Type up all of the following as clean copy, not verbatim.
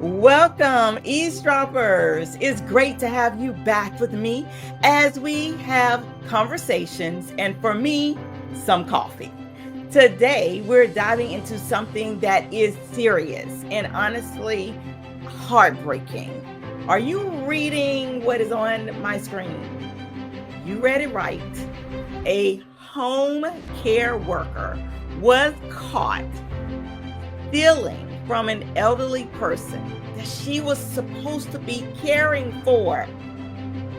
Welcome, eavesdroppers. It's great to have you back with me as we have conversations and, for me, some coffee. Today, we're diving into something that is serious and honestly heartbreaking. Are you reading what is on my screen? You read it right. A home care worker was caught stealing from an elderly person that she was supposed to be caring for.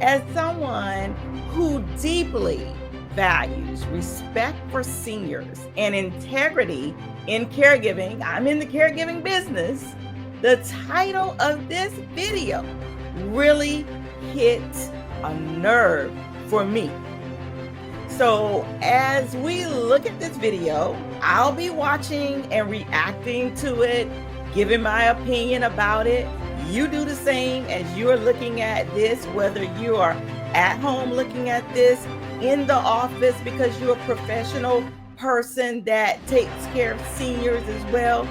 As someone who deeply values respect for seniors and integrity in caregiving, I'm in the caregiving business. The title of this video really hit a nerve for me. So as we look at this video, I'll be watching and reacting to it, giving my opinion about it. You do the same as you're looking at this, whether you are at home looking at this, in the office because you're a professional person that takes care of seniors as well.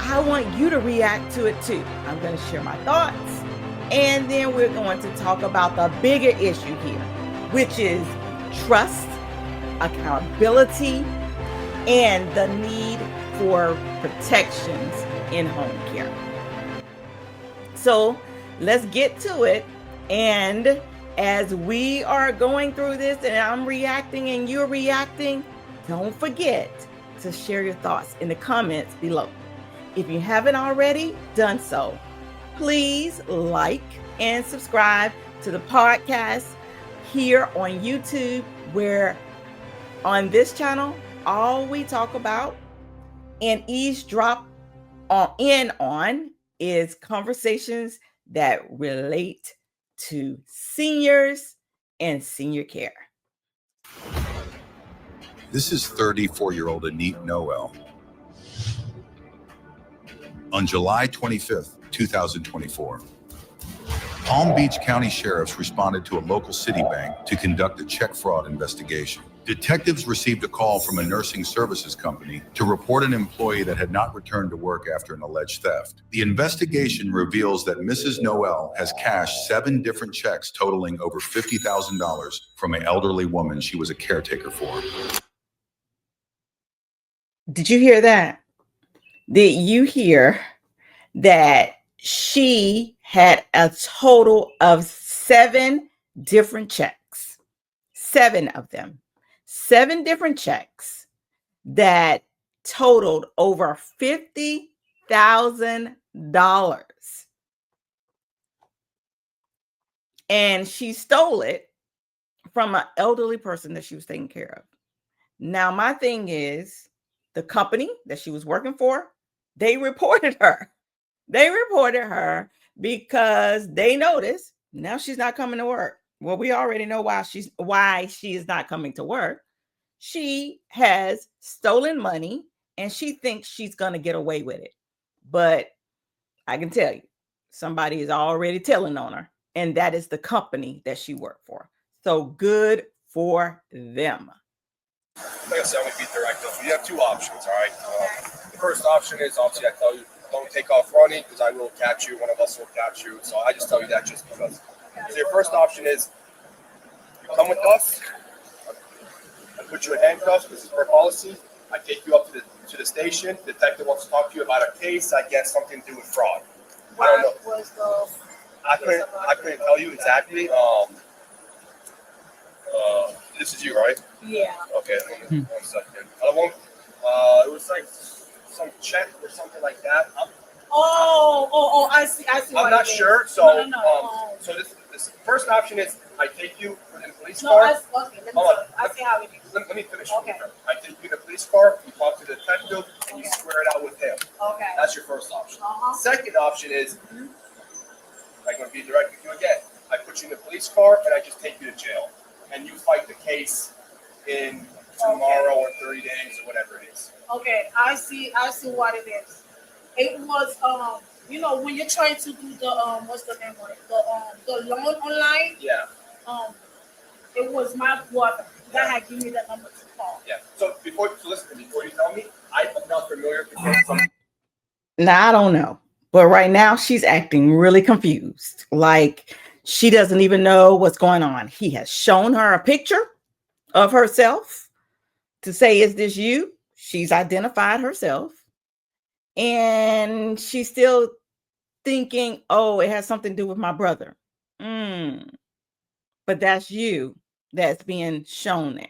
I want you to react to it too. I'm going to share my thoughts, and then we're going to talk about the bigger issue here, which is trust, accountability, and the need for protections in home care. So let's get to it. And as we are going through this and I'm reacting and you're reacting, don't forget to share your thoughts in the comments below. If you haven't already done so, please like and subscribe to the podcast here on YouTube, where on this channel, all we talk about and eavesdrop on is conversations that relate to seniors and senior care. This is 34-year-old Anit Noel. On July 25th, 2024, Palm Beach County sheriffs responded to a local city bank to conduct a check fraud investigation. Detectives received a call from a nursing services company to report an employee that had not returned to work after an alleged theft. The investigation reveals that Mrs. Noel has cashed 7 different checks totaling over $50,000 from an elderly woman she was a caretaker for. Did you hear that? Did you hear that she had a total of 7 different checks? 7 of them. 7 different checks that totaled over $50,000. And she stole it from an elderly person that she was taking care of. Now, my thing is, the company that she was working for, they reported her. They reported her because they noticed now she's not coming to work. Well, we already know why she is not coming to work. She has stolen money and she thinks she's going to get away with it. But I can tell you, somebody is already telling on her, and that is the company that she worked for. So good for them. Like I said, I'm going to be direct. You have 2 options, all right? The first option is, obviously, I tell you, don't take off running because I will catch you. One of us will catch you. So I just tell you that just because. So your first option is you come with us. I put you in handcuffs. This is per policy. I take you up to the station. The detective wants to talk to you about a case, I guess, something to do with fraud. I don't know. I couldn't tell you exactly. This is you, right? Yeah. Okay, 1 second. It was like some check or something like that. I see. I'm not sure. So, so this first option is I take you in the police car. I see how it is. Let me finish. Okay. I take you in the police car. You talk to the detective, and you square it out with him. Okay. That's your first option. Second option is Mhm. I'm going to be direct with you again. I put you in the police car, and I just take you to jail, and you fight the case in tomorrow or 30 days or whatever it is. Okay, I see what it is. It was when you're trying to do the what's the name of it? The loan online. Yeah. It was my brother that had given me the number to call. Yeah. So before you tell me, I'm not familiar with Now, I don't know, But right now, she's acting really confused. Like she doesn't even know what's going on. He has shown her a picture of herself to say, is this you? She's identified herself. And she's still thinking, oh, it has something to do with my brother. But that's you that's being shown there.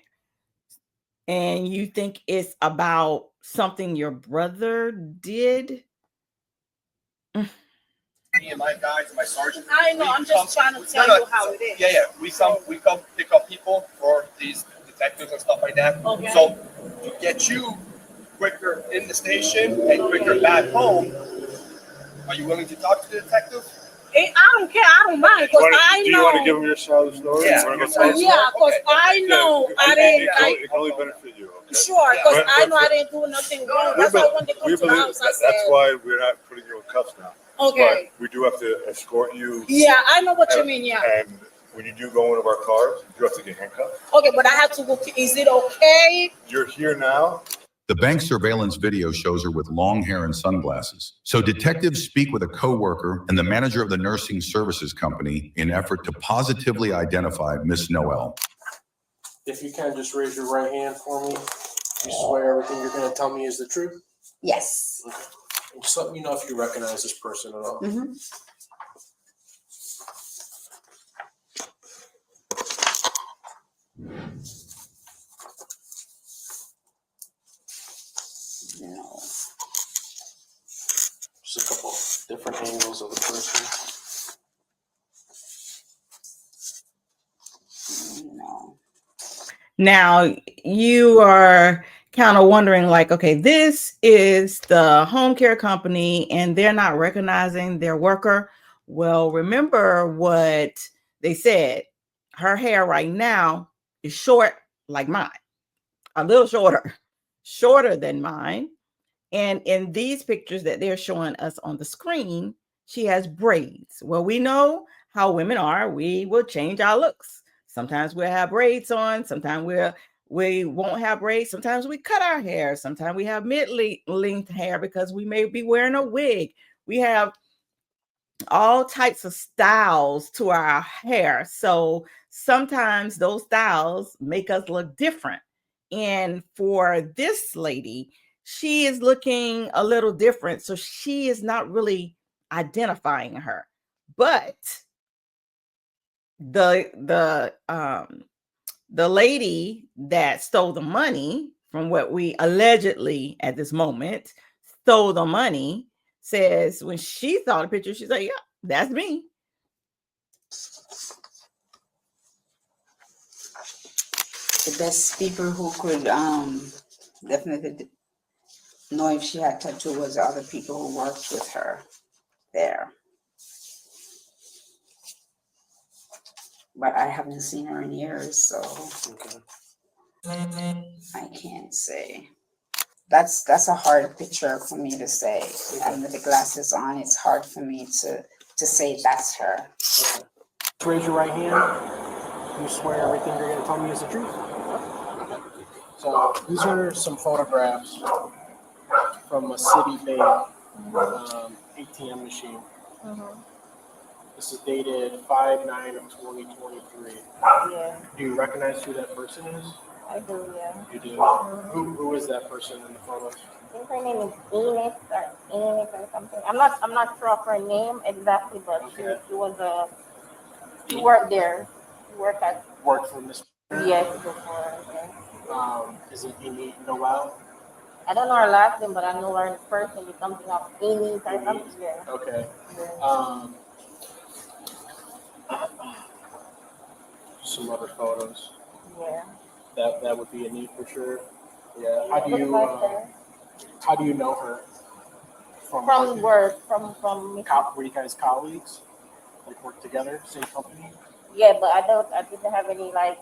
And you think it's about something your brother did? Me and my guys and my sergeant. I know. I'm just trying to tell you how it is. Yeah. We come pick up people for these detectives and stuff like that. Okay. So to get you quicker in the station and quicker back home, are you willing to talk to the detective? I don't care. I don't mind because I know. Do you want to give them your side of the story? Yeah. Because I know I didn't. It can only benefit you. Okay? Sure, because I know I didn't do nothing wrong. That's why when they come to the house, I said. That's why we're not putting you in cuffs now. Okay. But we do have to escort you. Yeah, I know what you mean. Yeah. And when you do go in one of our cars, you have to get handcuffed. Okay, but I have to go. Is it okay? You're here now. The bank surveillance video shows her with long hair and sunglasses. So detectives speak with a coworker and the manager of the nursing services company in effort to positively identify Miss Noel. If you can, just raise your right hand for me. You swear everything you're going to tell me is the truth? Yes. And just let me know if you recognize this person at all. Mm-hmm. No. Just a couple different angles of the person. No. Now you are kind of wondering like, okay, this is the home care company and they're not recognizing their worker. Well, remember what they said. Her hair right now is short like mine, a little shorter than mine. And in these pictures that they're showing us on the screen, she has braids. Well, we know how women are. We will change our looks. Sometimes we'll have braids on. Sometimes we won't have braids. Sometimes we cut our hair. Sometimes we have mid-length hair because we may be wearing a wig. We have all types of styles to our hair. So sometimes those styles make us look different. And for this lady, she is looking a little different. So she is not really identifying her. But the lady that stole the money, from what we allegedly at this moment stole the money, says when she saw the picture, she's like, yeah, that's me. The best people who could definitely know if she had tattoo was the other people who worked with her there. But I haven't seen her in years, so I can't say. That's a hard picture for me to say. And with the glasses on, it's hard for me to say that's her. Okay. Raise your right hand. You swear everything you're going to tell me is the truth? Okay. So these are some photographs from a Citibank ATM machine. Mm-hmm. This is dated 5/9 of 2023. Yeah, Do you recognize who that person is? I do, yeah. You do. Mm-hmm. Who is that person in the photo? I think her name is Ines or something. I'm not sure of her name exactly, but Okay. she worked there. She worked at Worked for Miss. yes before. Yeah. Is it Amy Noel? I don't know her last name, but I know her in person. It's something of Amy or something. Yeah. Okay. Yeah. Some other photos. Yeah. That would be a need for sure. Yeah. Looks like her. How do you know her? From work, from Were you guys colleagues? Like work together, same company? yeah, but I didn't have any like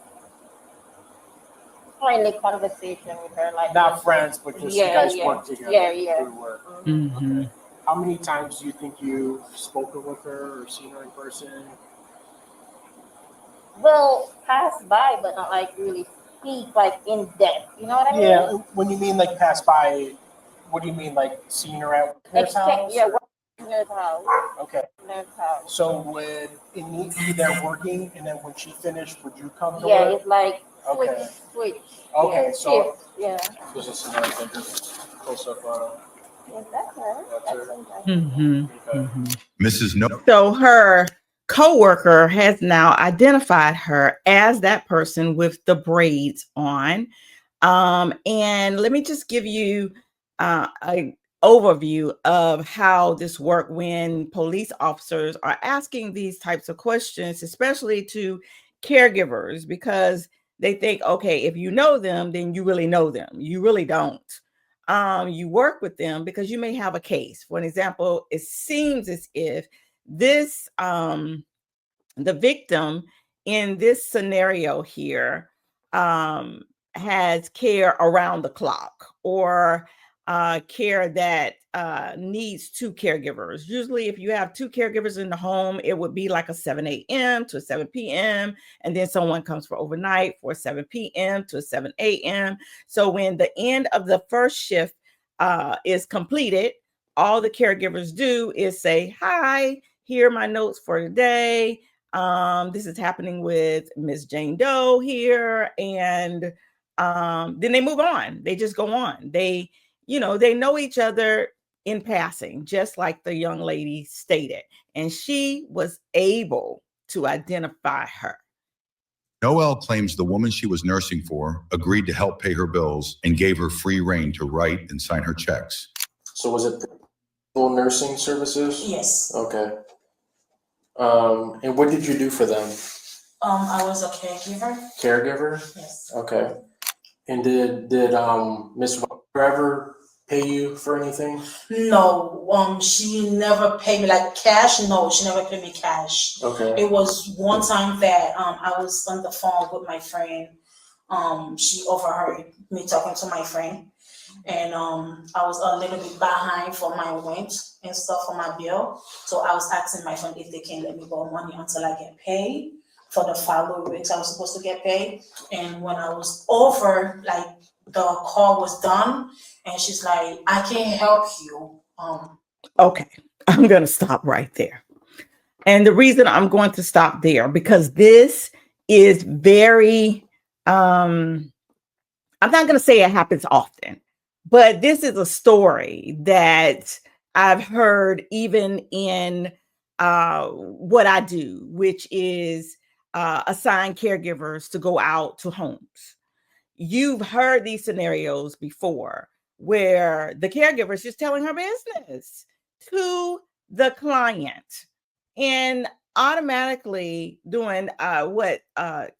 friendly conversation with her like Not friends, but just you guys work together. Yeah. Through work. Mm-hmm. Okay. How many times do you think you've spoken with her or seen her in person? Well, pass by, but not like really speak like in depth. You know what I mean? Yeah. When you mean like pass by, what do you mean? Like seeing her at her house? Yeah, nurse house. Okay. Nurse house. So would it need to be there working, and then when she finished, would you come to Yeah, work? it's like Okay. switch. Okay, Yeah, so shift. Yeah. this is another picture. Close up. Yes, that's her. That's That's her. Mhm, Okay. mhm. Mrs. No. So her coworker has now identified her as that person with the braids on. And let me just give you a overview of how this work when police officers are asking these types of questions, especially to caregivers, because they think, okay, if you know them, then you really know them. You really don't. You work with them because you may have a case. For an example, it seems as if this the victim in this scenario here um, has care around the clock or care that needs two caregivers. Usually, if you have two caregivers in the home, it would be like a 7 a.m. to 7 p.m. And then someone comes for overnight for 7 p.m. to 7 a.m. So when the end of the first shift is completed, all the caregivers do is say, hi, here are my notes for today. This is happening with Miss Jane Doe here. And then they move on. They just go on. They know each other in passing, just like the young lady stated. And she was able to identify her. Noelle claims the woman she was nursing for agreed to help pay her bills and gave her free rein to write and sign her checks. So was it full nursing services? Yes. Okay. And what did you do for them? I was a caregiver. Caregiver? Yes. Okay. And did Miss ever pay you for anything? No. She never paid me like cash. No, she never paid me cash. Okay. It was one time that I was on the phone with my friend. She overheard me talking to my friend, and I was a little bit behind for my rent and stuff for my bill. So I was asking my friend if they can let me borrow money until I get paid for the following weeks I was supposed to get paid. And when I was over, like the call was done, and she's like, I can't help you. Okay, I'm going to stop right there. And the reason I'm going to stop there, because this is very, I'm not going to say it happens often, but this is a story that I've heard even in what I do, which is assign caregivers to go out to homes. You've heard these scenarios before where the caregiver is just telling her business to the client and automatically doing what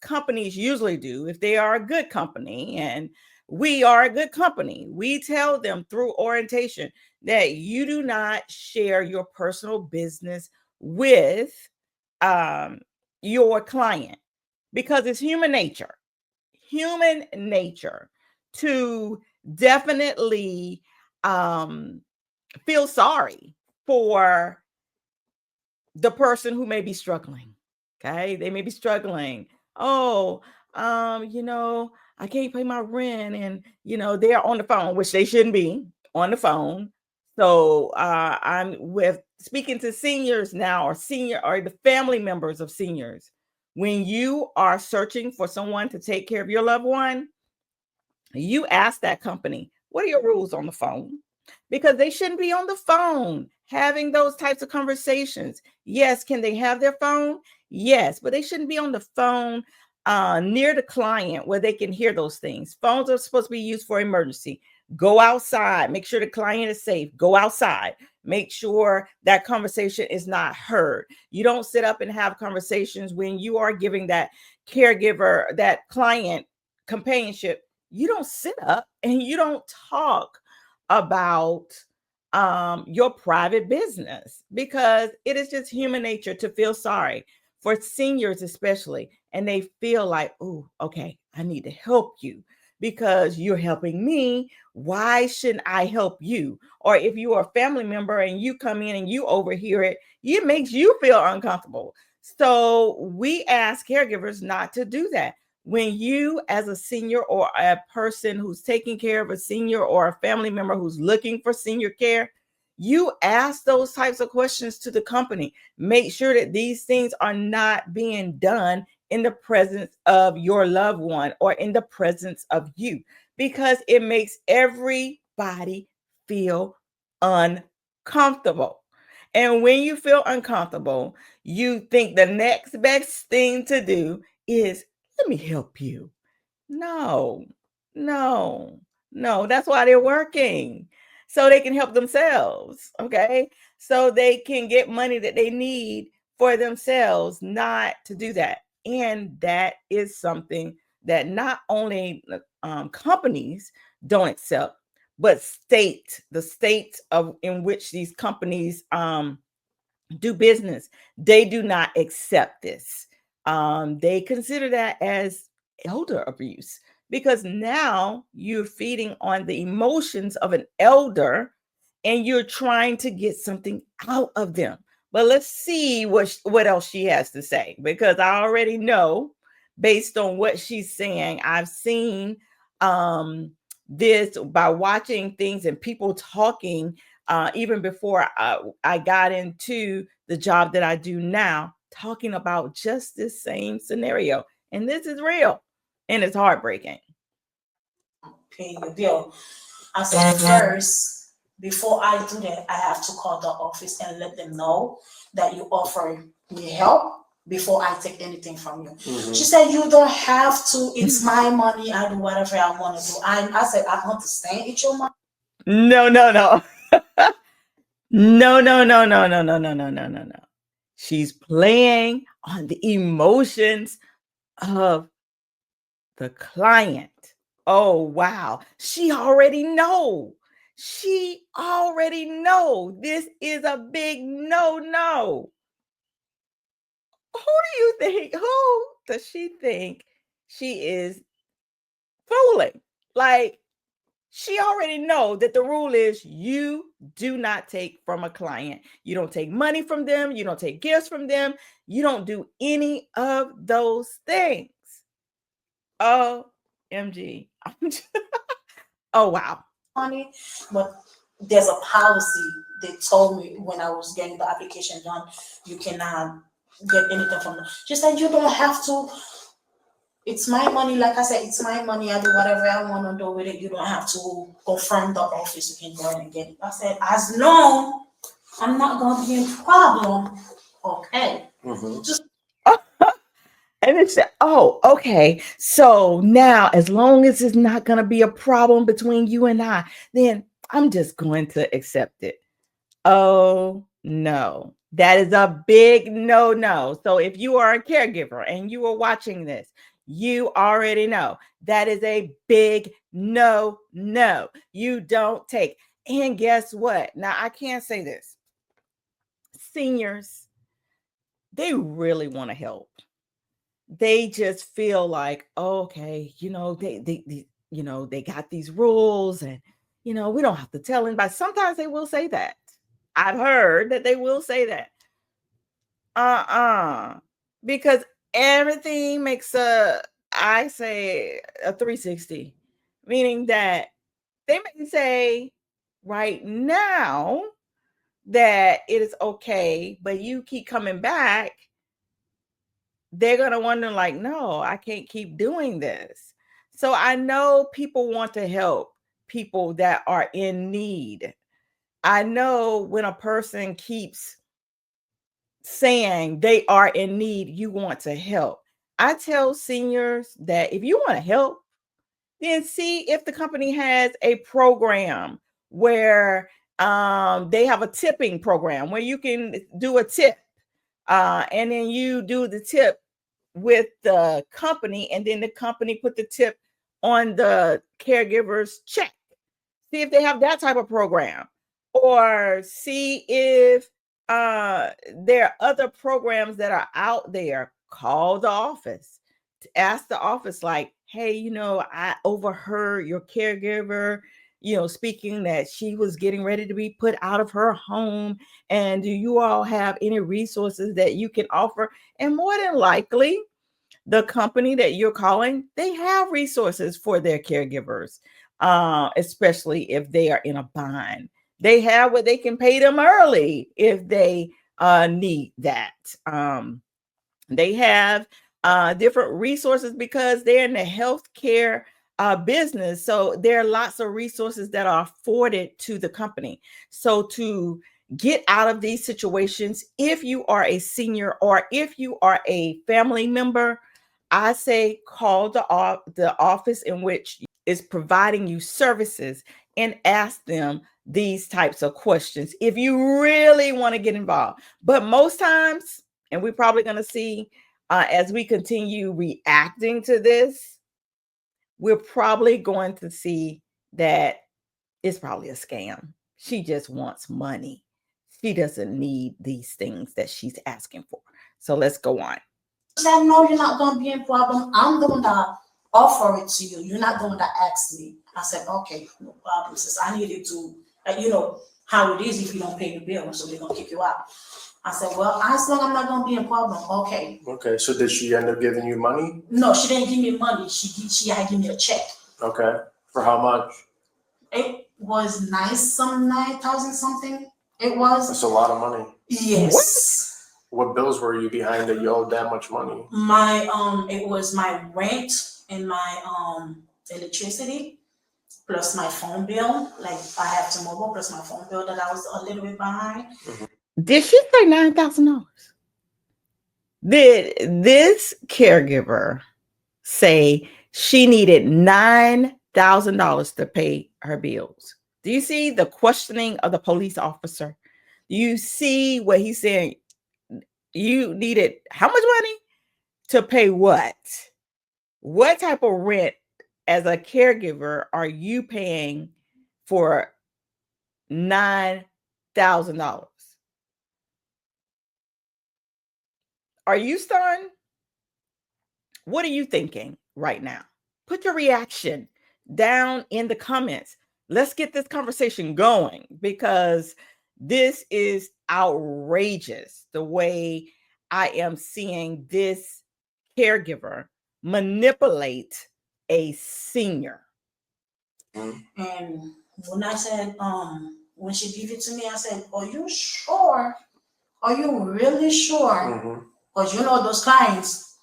companies usually do if they are a good company. And we are a good company. We tell them through orientation that you do not share your personal business with your client, because it's human nature to definitely feel sorry for the person who may be struggling. Okay, they may be struggling. Oh, I can't pay my rent, and they're on the phone, which they shouldn't be on the phone. So I'm with speaking to seniors now, or the family members of seniors. When you are searching for someone to take care of your loved one, you ask that company, what are your rules on the phone? Because they shouldn't be on the phone having those types of conversations. Yes, can they have their phone? Yes, but they shouldn't be on the phone near the client where they can hear those things. Phones are supposed to be used for emergency. Go outside, make sure the client is safe. Go outside, make sure that conversation is not heard. You don't sit up and have conversations when you are giving that caregiver, that client companionship. You don't sit up and you don't talk about your private business, because it is just human nature to feel sorry for seniors, especially. And they feel like, oh, okay, I need to help you because you're helping me. Why shouldn't I help you? Or if you are a family member and you come in and you overhear it, it makes you feel uncomfortable. So we ask caregivers not to do that. When you, as a senior or a person who's taking care of a senior or a family member who's looking for senior care, You ask those types of questions to the company. Make sure that these things are not being done in the presence of your loved one or in the presence of you, because it makes everybody feel uncomfortable. And when you feel uncomfortable, you think the next best thing to do is, let me help you. No, no, no. That's why they're working. So they can help themselves. Okay. So they can get money that they need for themselves, not to do that. And that is something that not only companies don't accept, but the states of in which these companies do business, they do not accept this. They consider that as elder abuse, because now you're feeding on the emotions of an elder and you're trying to get something out of them. But let's see what else she has to say, because I already know, based on what she's saying, I've seen this by watching things and people talking even before I got into the job that I do now, talking about just this same scenario. And this is real and it's heartbreaking. Paying your bill. I said, first, before I do that, I have to call the office and let them know that you offer me help before I take anything from you. Mhm. She said, you don't have to. It's my money. I do whatever I want to do. I said, I understand it's your money. No, no, no. No, no, no, no, no, no, no, no, no, no, no. She's playing on the emotions of the client. Oh, wow. She already know. She already know this is a big no. Who do you think? Who does she think she is fooling? Like, she already know that the rule is you do not take from a client. You don't take money from them. You don't take gifts from them. You don't do any of those things. OMG. Oh, wow. Money, but there's a policy. They told me when I was getting the application done, you cannot get anything from them. She said, you don't have to. It's my money. Like I said, it's my money. I do whatever I want to do with it. You don't have to confirm the office. You can go ahead and get it. I said, as long I'm not going to be a problem, okay. Mhm. Just And it said, oh, okay. So now, as long as it's not going to be a problem between you and I, then I'm just going to accept it. Oh, no. That is a big no. So if you are a caregiver and you are watching this, you already know that is a big no. You don't take. And guess what? Now, I can't say this. Seniors, they really want to help. They just feel like, oh, okay, they got these rules and we don't have to tell anybody. Sometimes they will say that. I've heard that they will say that. Because everything makes I say a 360, meaning that they may say right now that it is okay, but you keep coming back, they're going to wonder like, no, I can't keep doing this. So I know people want to help people that are in need. I know when a person keeps saying they are in need, you want to help. I tell seniors that if you want to help, then see if the company has a program where they have a tipping program where you can do a tip, and then you do the tip with the company, and then the company put the tip on the caregiver's check. See if they have that type of program, or see if there are other programs that are out there. Call the office to ask the office, like, hey, I overheard your caregiver speaking that she was getting ready to be put out of her home, and do you all have any resources that you can offer? And more than likely, the company that you're calling, they have resources for their caregivers, especially if they are in a bind. They have what they can pay them early if they need that. They have different resources because they're in the healthcare business. So there are lots of resources that are afforded to the company. So to get out of these situations, if you are a senior or if you are a family member, I say call the office in which is providing you services and ask them these types of questions if you really want to get involved. But most times, and we're probably going to see as we continue reacting to this, we're probably going to see that it's probably a scam. She just wants money. She doesn't need these things that she's asking for. So let's go on. Said, no, you're not going to be in problem. I'm the one that offer it to you. You're not the one that asked me. I said, okay, no problem. Since I needed to, you know how it is if you don't pay the bill, so they're going to kick you out. I said, well, as long as I'm not going to be in problem, okay. Okay, so did she end up giving you money? No, she didn't give me money. She had to give me a check. Okay, for how much? It was 9,000 something. It was. That's a lot of money. Yes. What bills were you behind that you owed that much money? My it was my rent and my electricity plus my phone bill. Like I have T-Mobile plus my phone bill that I was a little bit behind. Did she say $9,000? Did this caregiver say she needed $9,000 to pay her bills? Do you see the questioning of the police officer? Do you see what he's saying? You needed how much money to pay what? What type of rent as a caregiver are you paying for $9,000? Are you stunned? What are you thinking right now? Put your reaction down in the comments. Let's get this conversation going because this is outrageous the way I am seeing this caregiver manipulate a senior. And when I said, when she gave it to me, I said, are you sure? Are you really sure? Because you know those clients,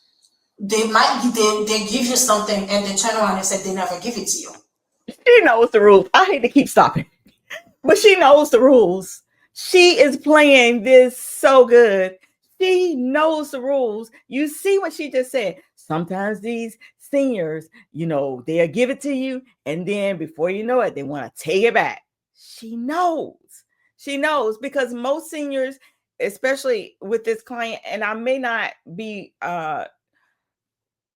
they give you something and they turn around and say they never give it to you. She knows the rules. I hate to keep stopping, but she knows the rules. She is playing this so good. She knows the rules. You see what she just said. Sometimes these seniors, they'll give it to you, and then before you know it, they want to take it back. She knows. She knows because most seniors, especially with this client, and I may not be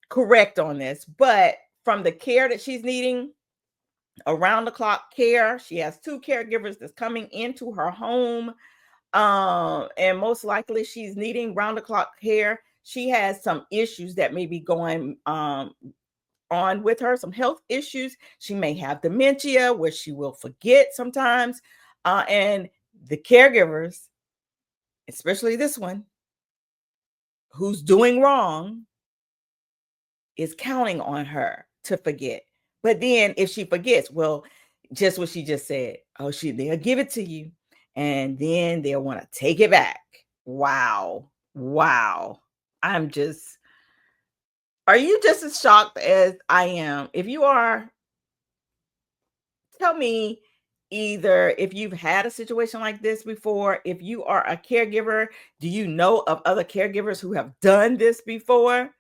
correct on this, but from the care that she's needing, around the clock care, she has 2 caregivers that's coming into her home. And most likely she's needing round the clock care. She has some issues that may be going on with her, some health issues. She may have dementia where she will forget sometimes. And the caregivers, especially this one, who's doing wrong, is counting on her to forget. But then if she forgets, well, just what she just said, they'll give it to you and then they'll want to take it back. Wow. Are you just as shocked as I am? If you are, tell me either if you've had a situation like this before, if you are a caregiver, do you know of other caregivers who have done this before?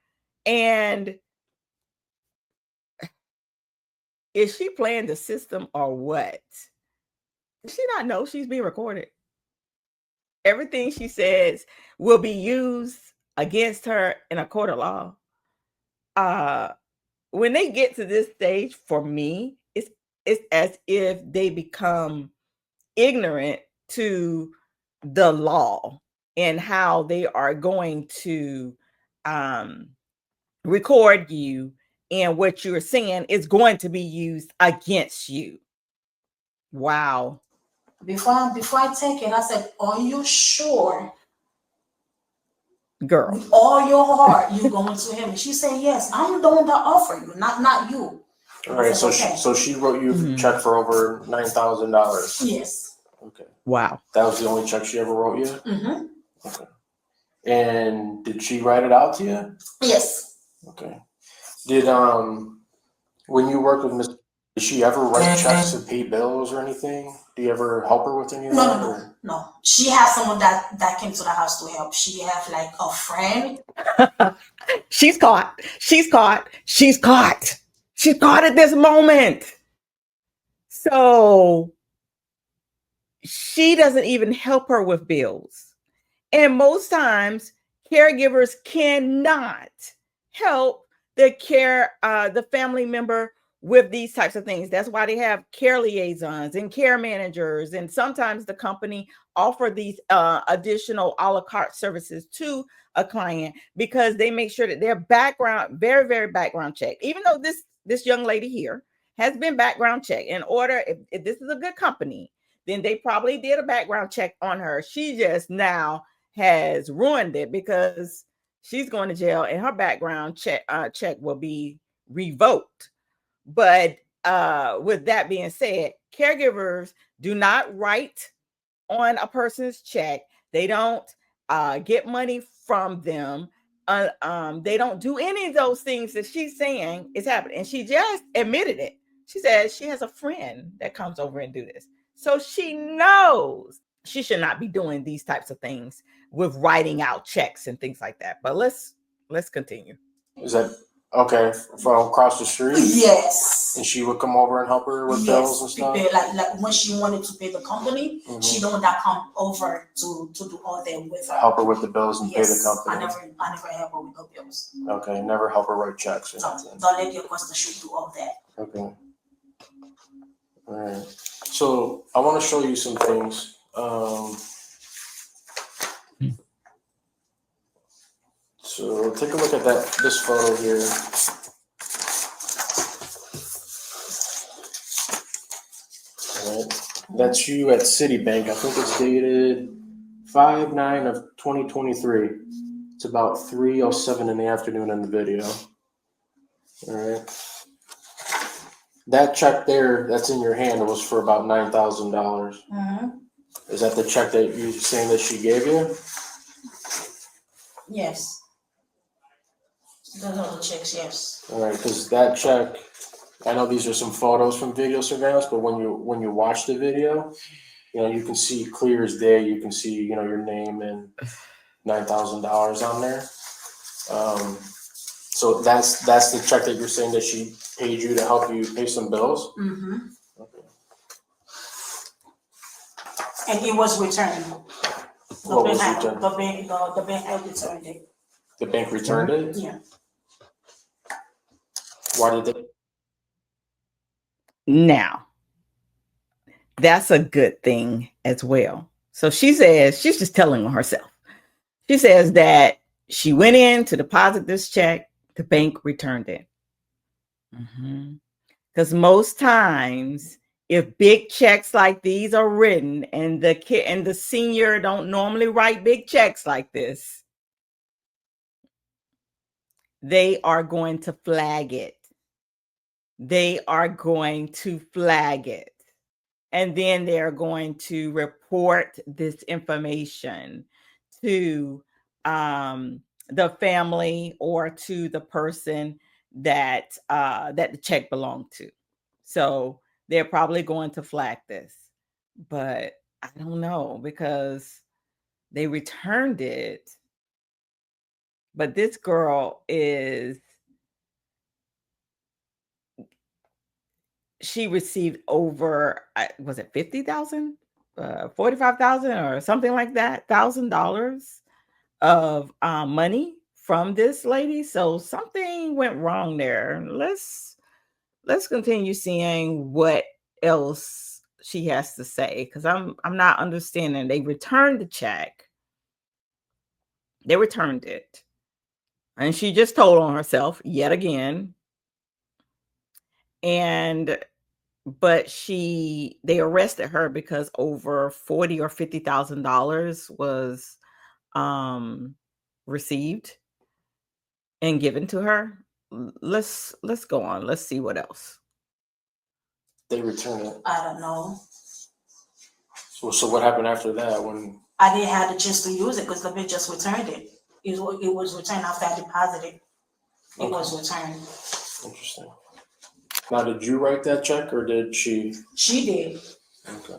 And is she playing the system or what? Does she not know she's being recorded? Everything she says will be used against her in a court of law. When they get to this stage, for me, it's as if they become ignorant to the law and how they are going to record you, and what you're saying is going to be used against you. Wow. Before I take it, I said, are you sure? Girl. With all your heart, you're going to him. And she said, yes, I'm the one that offer you, not you. All right, so okay. she wrote you a check for over $9,000. Yes. Okay. Wow. That was the only check she ever wrote you? Mm-hmm. Okay. And did she write it out to you? Yes. Okay. Did when you worked with Miss, did she ever write checks to pay bills or anything? Do you ever help her with any of that? No. She has someone that came to the house to help. She have like a friend. She's caught. She's caught. She's caught. She's caught at this moment. So she doesn't even help her with bills. And most times, caregivers cannot help the family member with these types of things. That's why they have care liaisons and care managers. And sometimes the company offer these additional a la carte services to a client because they make sure that their background, very, very background checked. Even though this young lady here has been background checked in order, if this is a good company, then they probably did a background check on her. She just now has ruined it because she's going to jail and her background check will be revoked. But with that being said, caregivers do not write on a person's check. They don't get money from them. They don't do any of those things that she's saying is happening. And she just admitted it. She said she has a friend that comes over and do this. So she knows she should not be doing these types of things with writing out checks and things like that. But let's continue. Is that okay from across the street? Yes. And she would come over and help her with bills and stuff? Like when she wanted to pay the company, she the one that come over to do all that with her. Help her with the bills and pay the company? I never help her with the bills. Okay, never help her write checks or anything? The lady across the street do all that. Okay. All right. So I want to show you some things. So take a look at this photo here. All right. That's you at Citibank. I think it's dated 5/9 of 2023. It's about 3:07 in the afternoon in the video. All right. That check there that's in your hand was for about $9,000. Mm-hmm. Is that the check that you're saying that she gave you? Yes. Those are the checks, yes. All right, because that check, I know these are some photos from video surveillance, but when you watch the video, you can see clear as day. You can see your name and $9,000 on there. So that's the check that you're saying that she paid you to help you pay some bills? Mm-hmm. Okay. And it was returned. What was returned? The bank had returned it. The bank returned it? Yeah. Why did they? Now, that's a good thing as well. So she says, she's just telling on herself. She says that she went in to deposit this check, the bank returned it. Because most times, if big checks like these are written and the kid and the senior don't normally write big checks like this, they are going to flag it. They are going to flag it. And then they're going to report this information to the family or to the person that that the check belonged to. So they're probably going to flag this. But I don't know because they returned it. But this girl she received over, was it 50,000, 45,000 or something like that, $1,000 of money from this lady. So something went wrong there. Let's continue seeing what else she has to say, because I'm not understanding. They returned the check. They returned it. And she just told on herself yet again. But they arrested her because over $40,000 or $50,000 was received and given to her. Let's go on. Let's see what else. They return it. I don't know. So what happened after that when? I didn't have the chance to use it because the bitch just returned it. It was returned after I deposited. It was returned. Interesting. Now, did you write that check or did she? She did. Okay.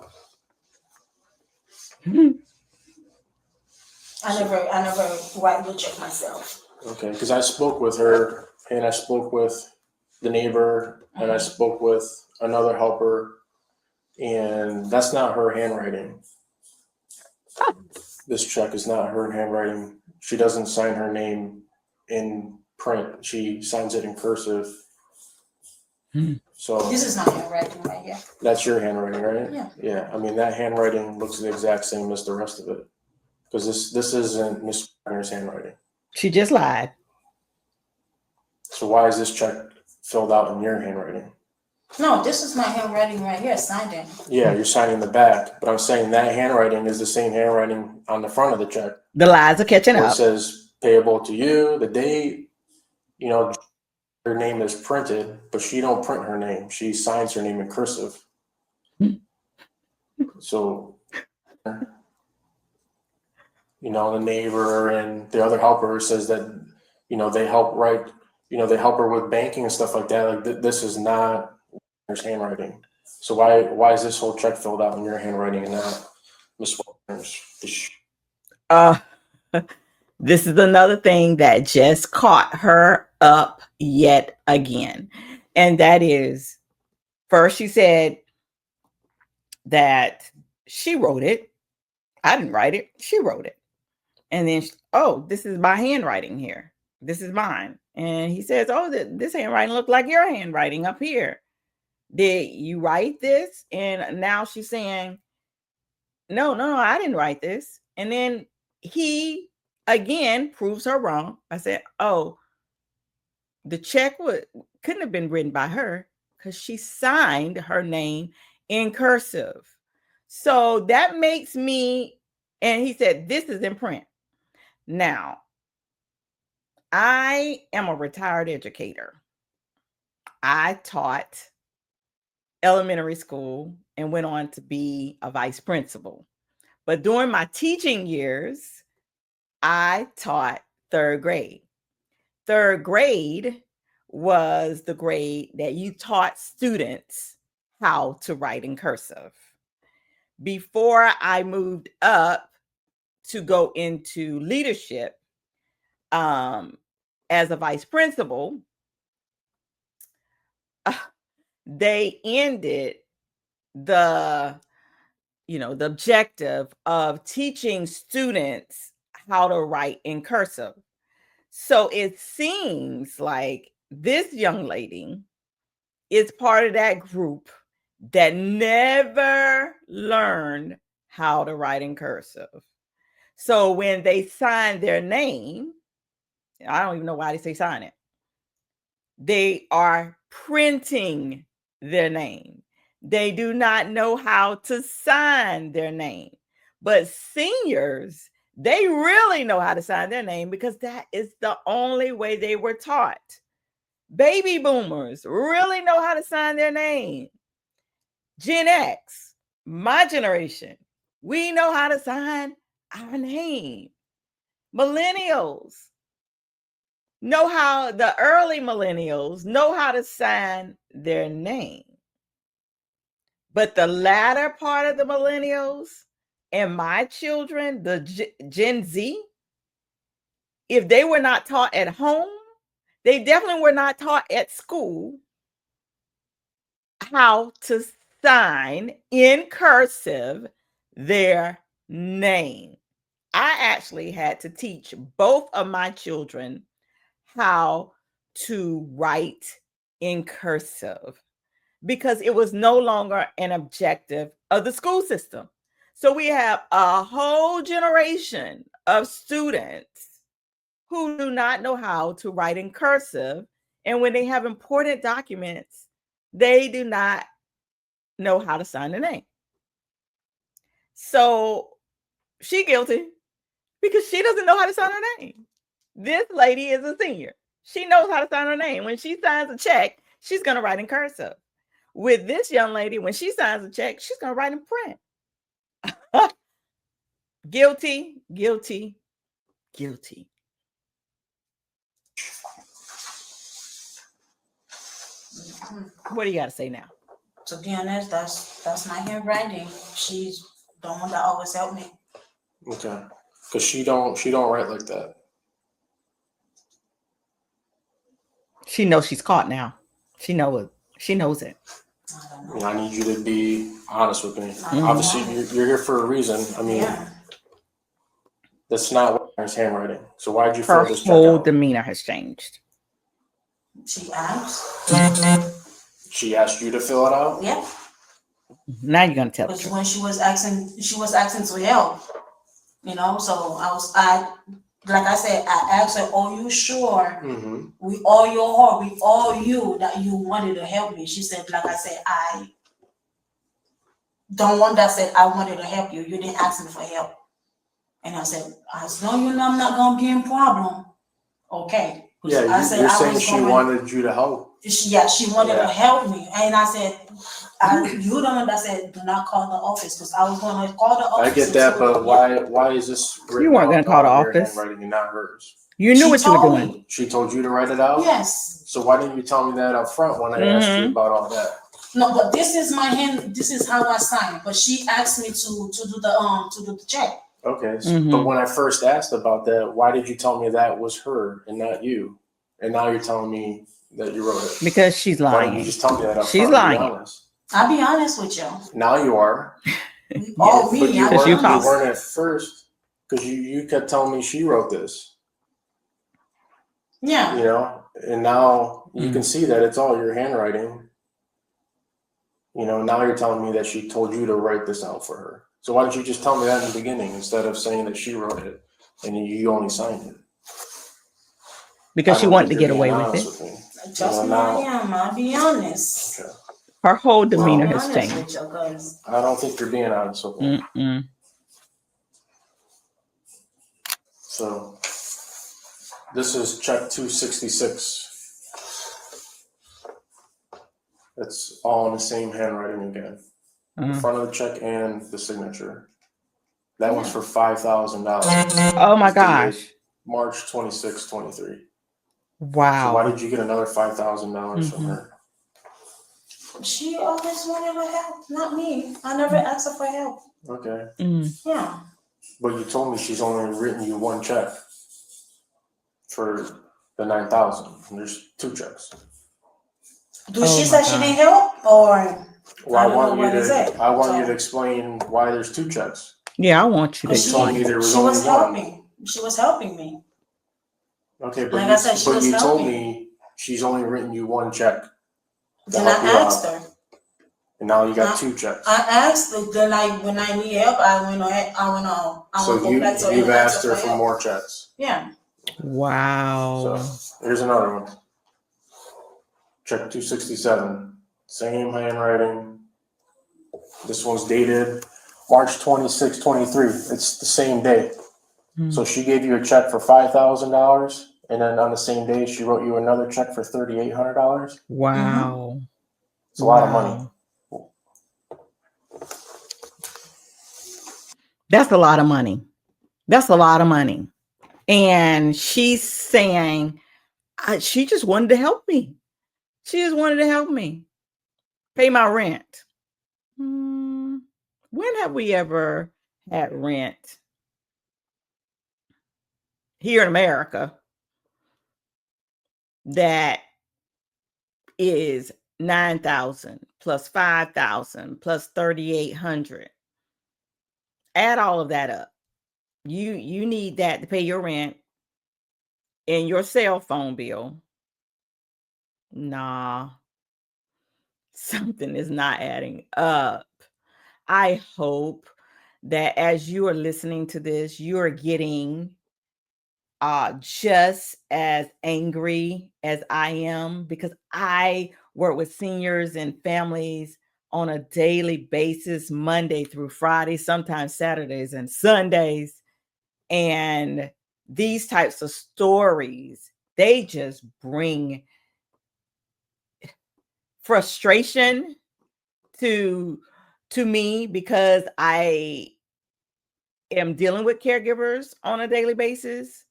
I never write the check myself. Okay, because I spoke with her and I spoke with the neighbor and I spoke with another helper, and that's not her handwriting. This check is not her handwriting. She doesn't sign her name in print. She signs it in cursive. So This is not handwriting right here. that's your handwriting, right? Yeah. Yeah. I mean, that handwriting looks the exact same as the rest of it. Because this isn't Miss Wagner's handwriting. She just lied. So why is this check filled out in your handwriting? No, this is my handwriting right here, signed in. Yeah, you're signing the back, but I'm saying that handwriting is the same handwriting on the front of the check. The lies are catching Where it up. says payable to you, the date, you know, her name is printed, but she don't print her name. She signs her name in cursive. So, you know, the neighbor and the other helper says that, you know, they help write, you know, they help her with banking and stuff like that. Like this is not Wagner's handwriting. So why is this whole check filled out in your handwriting and not Miss Wagner's? This is another thing that just caught her up yet again. And that is, first she said that she wrote it. I didn't write it. She wrote it. And then, this is my handwriting here. This is mine. And he says, this handwriting look like your handwriting up here. Did you write this? And now she's saying, no, I didn't write this. And then he again proves her wrong. I said, the check couldn't have been written by her because she signed her name in cursive. So that makes me, and he said, this is in print. Now, I am a retired educator. I taught elementary school and went on to be a vice principal. But during my teaching years, I taught third grade. Third grade was the grade that you taught students how to write in cursive. Before I moved up to go into leadership as a vice principal, they ended the objective of teaching students how to write in cursive. So it seems like this young lady is part of that group that never learned how to write in cursive. So when they sign their name, I don't even know why they say sign it. They are printing their name. They do not know how to sign their name. But seniors, they really know how to sign their name because that is the only way they were taught. Baby boomers really know how to sign their name. Gen X, my generation, we know how to sign our name. Millennials the early millennials know how to sign their name. But the latter part of the millennials and my children, the Gen Z, if they were not taught at home, they definitely were not taught at school how to sign in cursive their name. I actually had to teach both of my children how to write in cursive because it was no longer an objective of the school system. So we have a whole generation of students who do not know how to write in cursive. And when they have important documents, they do not know how to sign the name. So she guilty because she doesn't know how to sign her name. This lady is a senior. She knows how to sign her name. When she signs a check, she's going to write in cursive. With this young lady, when she signs a check, she's going to write in print. Guilty, guilty, guilty. What do you got to say now? To be honest, that's my handwriting. She's the one that always helped me. Okay. Because she don't write like that. She knows she's caught now. She knows it. She knows it. I don't You know. know, I need you to be honest with me. I don't Obviously, know. you're here for a reason. I mean, Yeah. that's not Warner's handwriting. So why did you Her fill this check whole out? demeanor has changed. She asked. She asked you to fill it out? Yeah. Now you're gonna tell the Because truth. when she was asking to help, you know, so like I said, I asked her, are you sure Mm-hmm. we all your heart, we all you that you wanted to help me? She said, like I said, I don't want that said I wanted to help you. You didn't ask me for help. And I said, as long as you know I'm not gonna be in problem, okay. Yeah, I said you're I saying was she going, wanted you to help. she wanted Yeah. to help me. And I said, you the one that said do not call the office, because I was gonna call the office. I get and that, see but what- why is this You written weren't out gonna call the all in your office. handwriting and not hers? You knew She what you were told doing. me. She told you to write it out? Yes. So why didn't you tell me that up front when I asked you about all that? No, but this is my hand. This is how I sign. But she asked me to do the check. Okay, Mhm. but when I first asked about that, why did you tell me that was her and not you? And now you're telling me that you wrote it. Because she's Why lying. didn't you just tell me that up She's front? lying. Be honest. I'll be honest with you. Now you are. Oh, But me. you I'll be Because you weren't, you honest. weren't at first because you kept telling me she wrote this. Yeah. You know, and now you can see that it's all your handwriting. You know, now you're telling me that she told you to write this out for her. So why didn't you just tell me that in the beginning instead of saying that she wrote it and you only signed it? Because I she don't wanted to think get you're away being with honest it. with me. Trust me, I am. I'll be honest. Okay. Her whole I'll demeanor be has honest changed. with you, because I don't think you're being honest with me. Mm-mm. So this is check 266. It's all in the same handwriting again. The front of the check and the signature. That one's for $5,000. Oh my It's dated gosh. March 26, 23. Wow. So why did you get another $5,000 from her? she always wanted to help, not me. I never asked her for help. Okay. Yeah. But you told me she's only written you one check for the $9,000. And there's two checks. She said she didn't help, or Well, I don't know what is it. I want you So- to explain why there's two checks. Yeah, I want you to You told me explain. there was she only was one. helping. She was helping me. Okay, but Like you, I said, she but was you told helping. me she's only written you one check. To Then I help you asked out. her. And now you got two checks. I asked her. Then when I need help, I went ahead. I went So go back to her you've and ask asked her for help. more checks. Yeah. Wow. So here's another one. Check 267. Same handwriting. This one's dated March 26, 23. It's the same day. So she gave you a check for $5,000, and then on the same day she wrote you another check for $3,800. Wow. It's a lot of money. That's a lot of money. That's a lot of money. And she's saying, she just wanted to help me. She just wanted to help me pay my rent. When have we ever had rent here in America that is 9,000 plus 5,000 plus 3,800? Add all of that up. You need that to pay your rent and your cell phone bill. Nah, something is not adding up. I hope that as you are listening to this, you are getting just as angry as I am, because I work with seniors and families on a daily basis, Monday through Friday, sometimes Saturdays and Sundays. And these types of stories, they just bring frustration to me, because I am dealing with caregivers on a daily basis,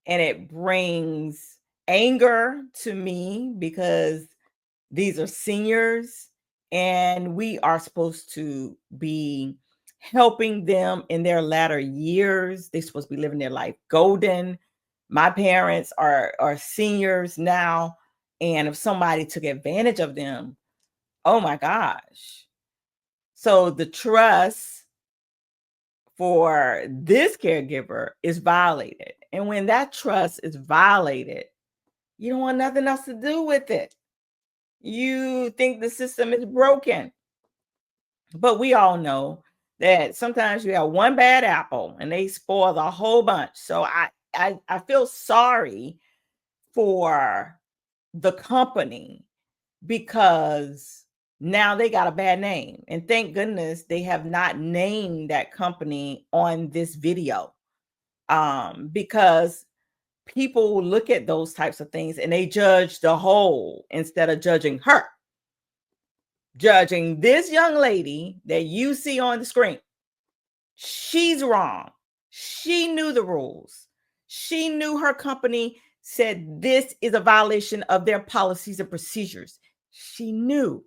and it brings anger to me because these are seniors and we are supposed to be helping them in their latter years. They're supposed to be living their life golden. My parents are seniors now, and if somebody took advantage of them, oh my gosh. So the trust for this caregiver is violated. And when that trust is violated, you don't want nothing else to do with it. You think the system is broken. But we all know that sometimes you have one bad apple and they spoil the whole bunch. So I feel sorry for the company because now they got a bad name. And thank goodness they have not named that company on this video. Because people look at those types of things and they judge the whole instead of judging her. Judging this young lady that you see on the screen. She's wrong. She knew the rules. She knew her company said this is a violation of their policies and procedures. She knew.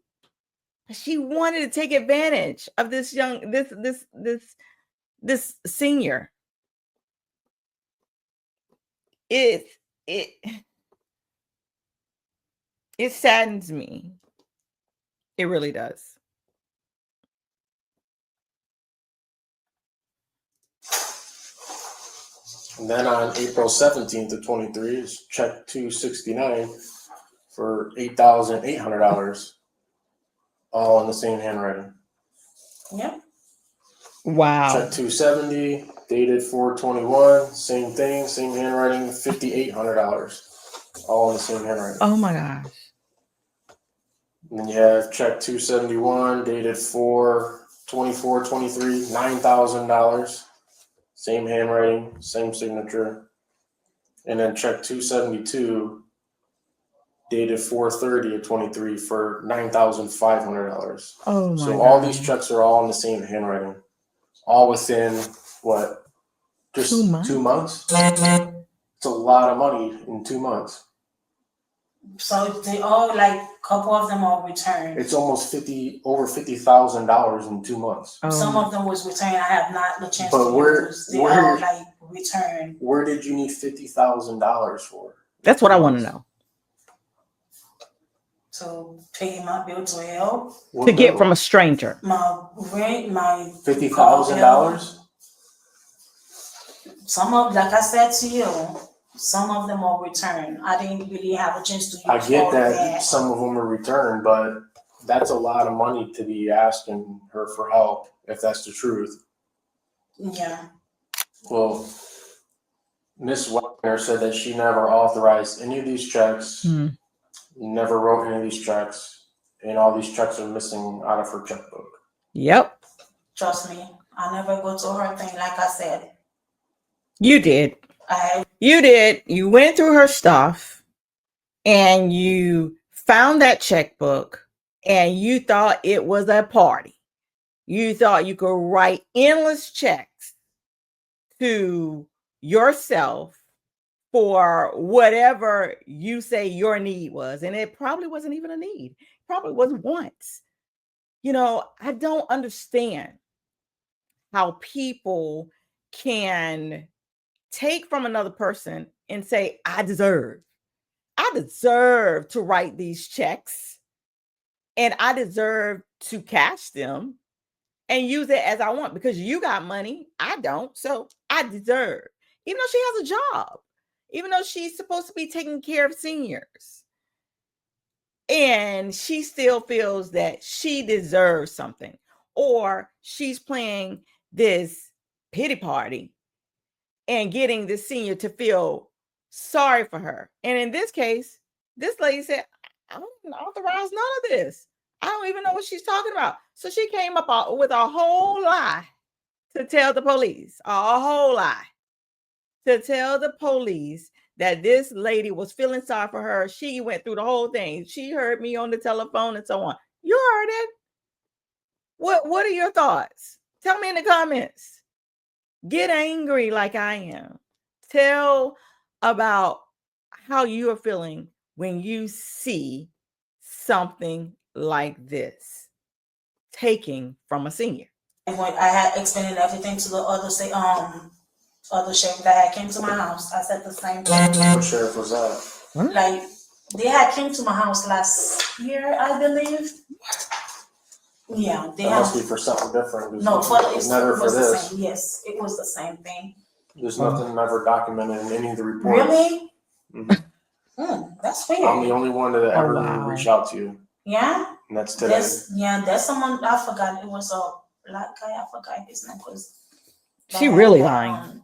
She wanted to take advantage of this young this senior. It saddens me. It really does. And then on April 17th of 23 is check 269 for $8,800, all in the same handwriting. Yeah. Wow. Check 270, dated 4/21, same thing, same handwriting, $5,800, all in the same handwriting. Oh my gosh. And then you have check 271, dated 4/24/23, $9,000, same handwriting, same signature. And then check 272, dated 4/30/23 for $9,500. Oh my So all God. these checks are all in the same handwriting, all within what? Just 2 months? 2 months? It's a lot of money in 2 months. So they all, like, couple of them are returned. It's almost over $50,000 in 2 months. Oh Some my- of them was returned. I have not the chance But to where- use. They where- all like returned. Where did you need $50,000 for? That's what I want to know. To pay my bill to help. What To get bill? from a stranger. My rent, my $50,000? some of, like I said to you, some of them are returned. I didn't really have a chance to use I get all that some of them are returned, but that's a lot of money to be asking her for help, if that's the truth. Yeah. Well, Miss Wagner said that she never authorized any of these checks, never wrote any of these checks, and all these checks are missing out of her checkbook. Yep. Trust me, I never go to her thing. Like I said, You did. You did. You went through her stuff and you found that checkbook and you thought it was a party. You thought you could write endless checks to yourself for whatever you say your need was. And it probably wasn't even a need. It probably was wants. You know, I don't understand how people can take from another person and say, I deserve to write these checks and I deserve to cash them and use it as I want because you got money. I don't. So I deserve, even though she has a job, even though she's supposed to be taking care of seniors. And she still feels that she deserves something, or she's playing this pity party and getting the senior to feel sorry for her. And in this case, this lady said, I don't authorize none of this. I don't even know what she's talking about. So she came up with a whole lie to tell the police, a whole lie to tell the police that this lady was feeling sorry for her. She went through the whole thing. She heard me on the telephone and so on. You heard it. What are your thoughts? Tell me in the comments. Get angry like I am. Tell about how you are feeling when you see something like this taking from a senior. And when I had explained everything to the other sheriff that had came to my house, I said the same thing. What sheriff was that? Like they had came to my house last year, I believe. Yeah, they That have. must be for something different. No, it's never for the this. same. Yes, it was the same thing. There's nothing ever documented in any of the reports. Really? Mhm. That's weird. I'm the only one that ever reached out to you. Yeah. And that's today. There's someone I forgot. It was a black guy. I forgot his name was. She really lying.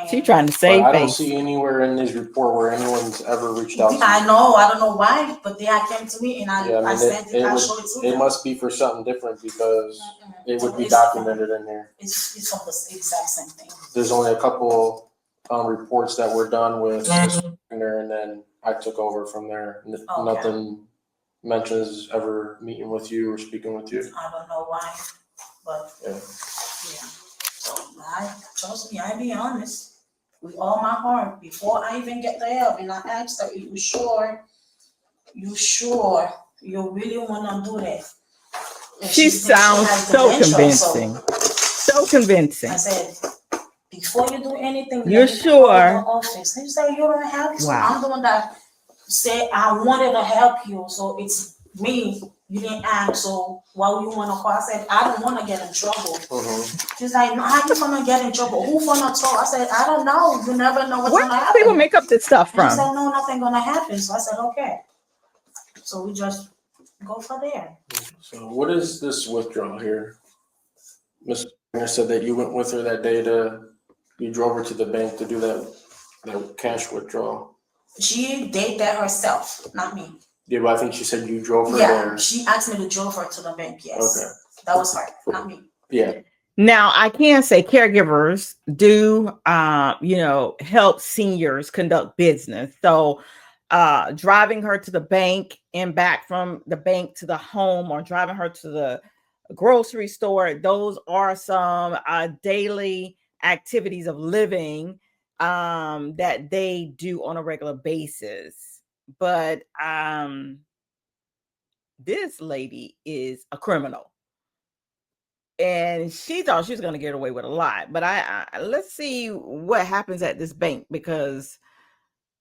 She trying to save face. I don't face. see anywhere in this report where anyone's ever reached out to you. I know. I don't know why, but they had came to me and I sent it. I showed it to them. It must be for something different because it would be documented in there. It's from the exact same thing. There's only a couple reports that were done with there, and then I took over from there. Nothing mentions ever meeting with you or speaking with you. I don't know why, but yeah. So trust me, I be honest with all my heart before I even get the help, and I asked her, "You sure you really wanna do that?" And She sounds so convincing. So convincing. I said, before you do anything, you're sure? The office. He said, "You don't have to." Wow. I'm the one that said I wanted to help you, so it's me. You didn't ask, so why would you want to call? I said, I don't want to get in trouble. She's like, no, how you gonna get in trouble? Who gonna talk? I said, I don't know. You never know what's gonna happen. People make up this stuff from? She said, no, nothing gonna happen. So I said, okay. So we just go for there. So what is this withdrawal here? Ms. said that you went with her that day you drove her to the bank to do that cash withdrawal. She did that herself, not me. Yeah, but I think she said you drove her there. Yeah, she asked me to drive her to the bank, yes. Okay. That was her, not me. Yeah. Now, I can say caregivers do, help seniors conduct business. So driving her to the bank and back from the bank to the home, or driving her to the grocery store, those are some daily activities of living that they do on a regular basis. But this lady is a criminal, and she thought she was going to get away with a lot. But I let's see what happens at this bank, because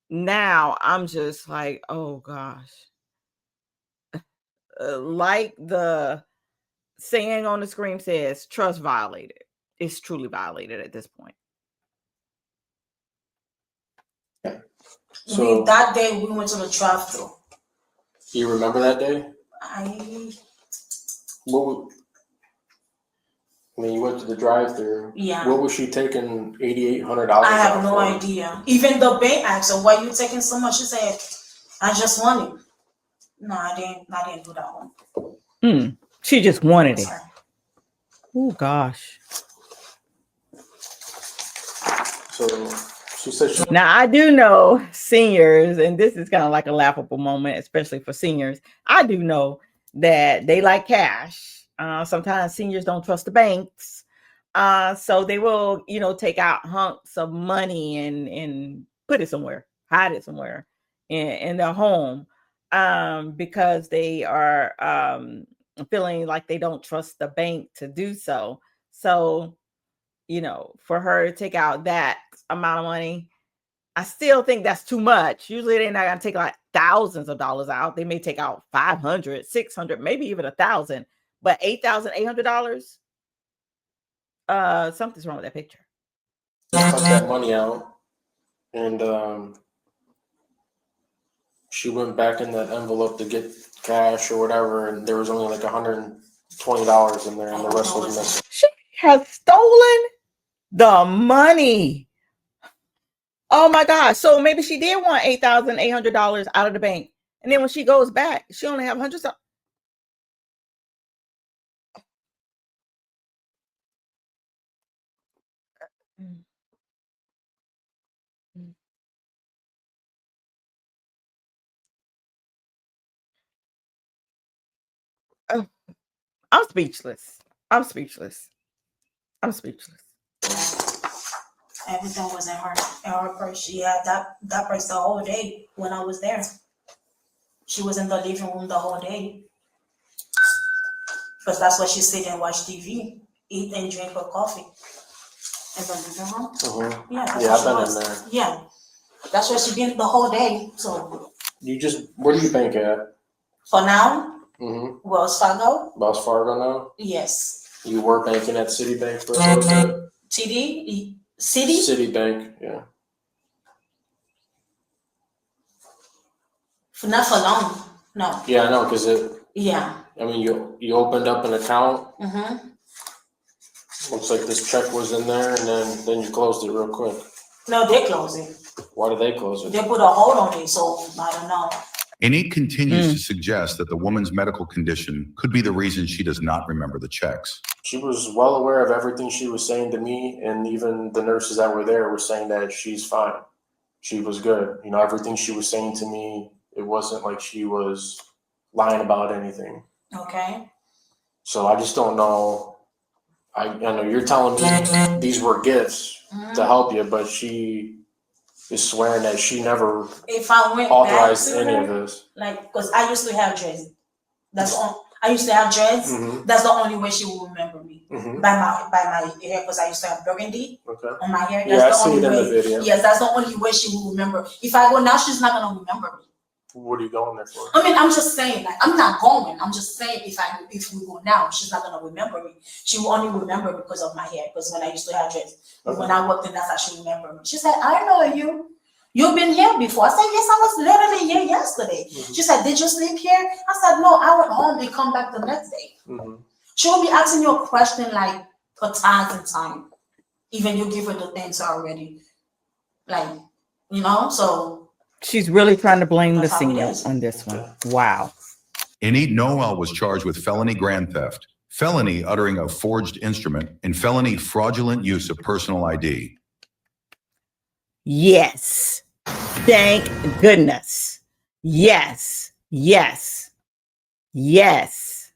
now I'm just like, oh gosh. Like the saying on the screen says, trust violated. It's truly violated at this point. So that day we went to the drive-thru. You remember that day? When you went to the drive-thru, yeah. What was she taking $8,800? I have no idea. Even the bank asked her, "Why you taking so much?" She said, "I just want it." No, I didn't do that one. She just wanted it. Oh gosh. So she said now I do know seniors, and this is kind of like a laughable moment, especially for seniors. I do know that they like cash. Sometimes seniors don't trust the banks. So they will, take out hunks of money and put it somewhere, hide it somewhere in their home, because they are feeling like they don't trust the bank to do so. So, for her to take out that amount of money, I still think that's too much. Usually they're not going to take like thousands of dollars out. They may take out 500, 600, maybe even 1,000, but $8,800. Something's wrong with that picture. Cut that money out, and she went back in that envelope to get cash or whatever, and there was only like $120 in there, and the rest was missing. She has stolen the money. Oh my gosh! So maybe she did want $8,800 out of the bank, and then when she goes back, she only have hundreds of. I'm speechless. I'm speechless. I'm speechless. Everything was in her purse. She had that purse the whole day when I was there. She was in the living room the whole day. Because that's where she sit and watch TV, eat and drink her coffee. In the living room. Mm-hmm. Yeah, that's Yeah, where I've she been was. in there. Yeah. That's where she been the whole day. So Where do you bank at? for now, Mm-hmm. Wells Fargo, Wells Fargo now? yes. You were banking at Citibank for a little bit? TD, City, Citibank, yeah. not for long. No. Yeah, I know, because Yeah. I mean, you opened up an account. Mm-hmm. Looks like this check was in there, and then you closed it real quick. No, they close it. Why did they close it? They put a hold on it, so I don't know. Anit continues to suggest that the woman's medical condition could be the reason she does not remember the checks. She was well aware of everything she was saying to me, and even the nurses that were there were saying that she's fine. She was good. You know, everything she was saying to me, it wasn't like she was lying about anything. Okay. So I just don't know. I know you're telling me these were gifts to help you, but she is swearing that she never If I went authorized back to any her, of this. like, because I used to have dreads. I used to have dreads. Mm-hmm. That's the only way she will remember me. Mm-hmm. By my hair, because I used to have burgundy on my hair. Yeah, I That's the see it only in the way. video. Yes, that's the only way she will remember. If I go now, she's not gonna remember me. What are you going there for? I mean, I'm just saying, like, I'm not going. I'm just saying, if we go now, she's not gonna remember me. She will only remember because of my hair. Because when I used to have dreads, when I walked in, that's how she remembered me. She said, "I know you. You've been here before." I said, "Yes, I was literally here yesterday." Mm-hmm. She said, "Did you sleep here?" I said, "No, I went home and come back the next day." Mm-hmm. She will be asking you a question like for times and time. Even you give her the answer already. Like, so She's really trying to blame the that's how it senior is. on this one. Wow. Anit Noel was charged with felony grand theft, felony uttering a forged instrument, and felony fraudulent use of personal ID. Yes. Thank goodness. Yes. Yes. Yes.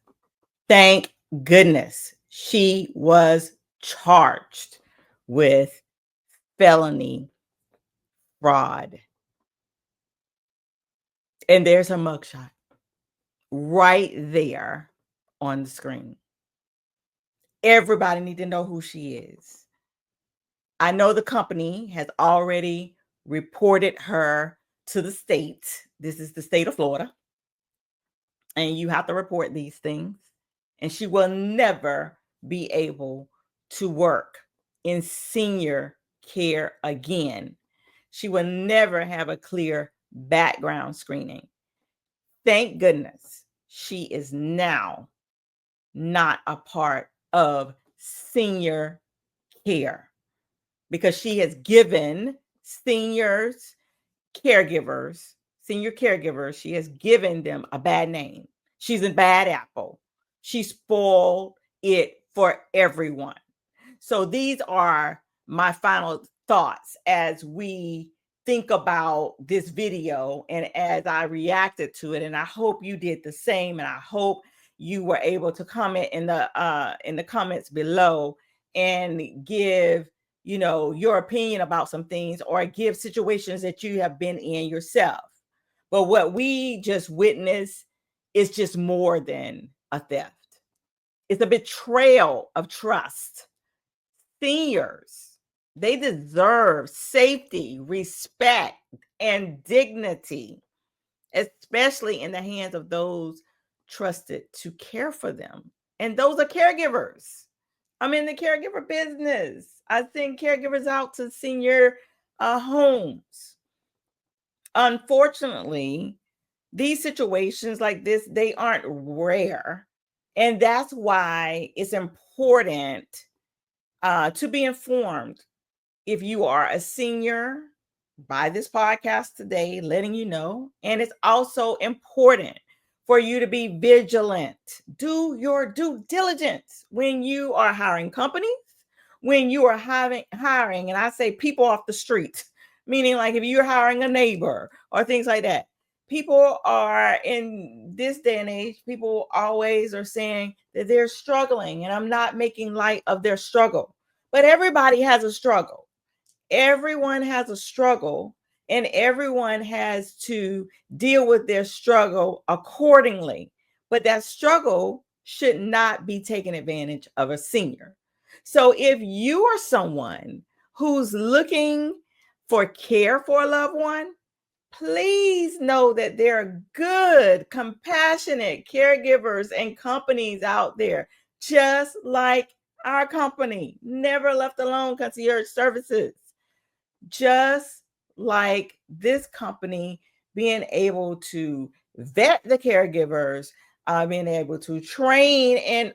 Thank goodness. She was charged with felony fraud. And there's a mugshot right there on the screen. Everybody need to know who she is. I know the company has already reported her to the state. This is the state of Florida. And you have to report these things. And she will never be able to work in senior care again. She will never have a clear background screening. Thank goodness she is now not a part of senior care, because she has given senior caregivers, she has given them a bad name. She's a bad apple. She spoiled it for everyone. So these are my final thoughts as we think about this video and as I reacted to it. And I hope you did the same. And I hope you were able to comment in the comments below and give your opinion about some things, or give situations that you have been in yourself. But what we just witnessed is just more than a theft. It's a betrayal of trust. Seniors, they deserve safety, respect, and dignity, especially in the hands of those trusted to care for them. And those are caregivers. I'm in the caregiver business. I send caregivers out to senior homes. Unfortunately, these situations like this, they aren't rare. And that's why it's important to be informed. If you are a senior, by this podcast today, letting you know. And it's also important for you to be vigilant. Do your due diligence when you are hiring companies, when you are hiring, and I say people off the street, meaning like if you're hiring a neighbor or things like that. People are, in this day and age, people always are saying that they're struggling, and I'm not making light of their struggle, but everybody has a struggle. everyone has a struggle and everyone has to deal with their struggle accordingly. But that struggle should not be taking advantage of a senior. So if you are someone who's looking for care for a loved one, please know that there are good, compassionate caregivers and companies out there, just like our company, Never Left Alone Concierge Services. Just like this company, being able to vet the caregivers, being able to train and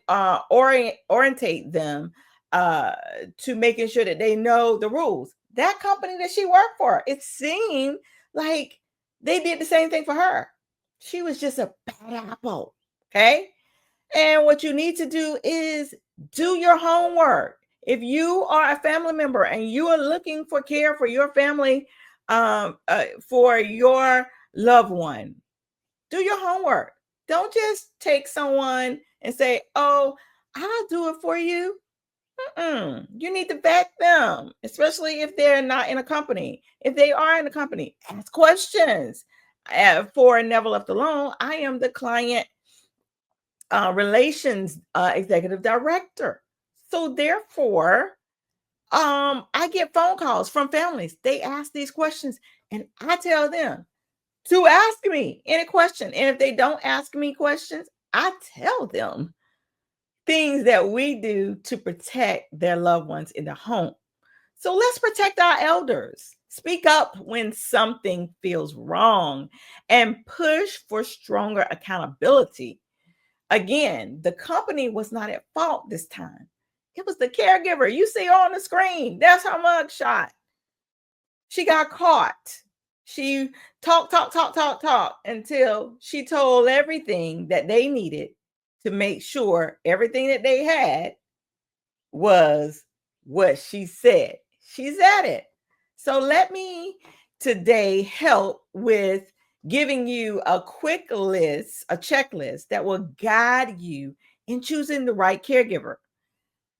orientate them to making sure that they know the rules. That company that she worked for, it seemed like they did the same thing for her. She was just a bad apple. Okay. And what you need to do is do your homework. If you are a family member and you are looking for care for your family, for your loved one, do your homework. Don't just take someone and say, "Oh, I'll do it for you." You need to vet them, especially if they're not in a company. If they are in a company, ask questions. For Never Left Alone, I am the client relations executive director. So therefore, I get phone calls from families. They ask these questions, and I tell them to ask me any question. And if they don't ask me questions, I tell them things that we do to protect their loved ones in the home. So let's protect our elders. Speak up when something feels wrong and push for stronger accountability. Again, the company was not at fault this time. It was the caregiver. You see on the screen, that's her mugshot. She got caught. She talked until she told everything that they needed to make sure everything that they had was what she said. She said it. So let me today help with giving you a quick list, a checklist that will guide you in choosing the right caregiver.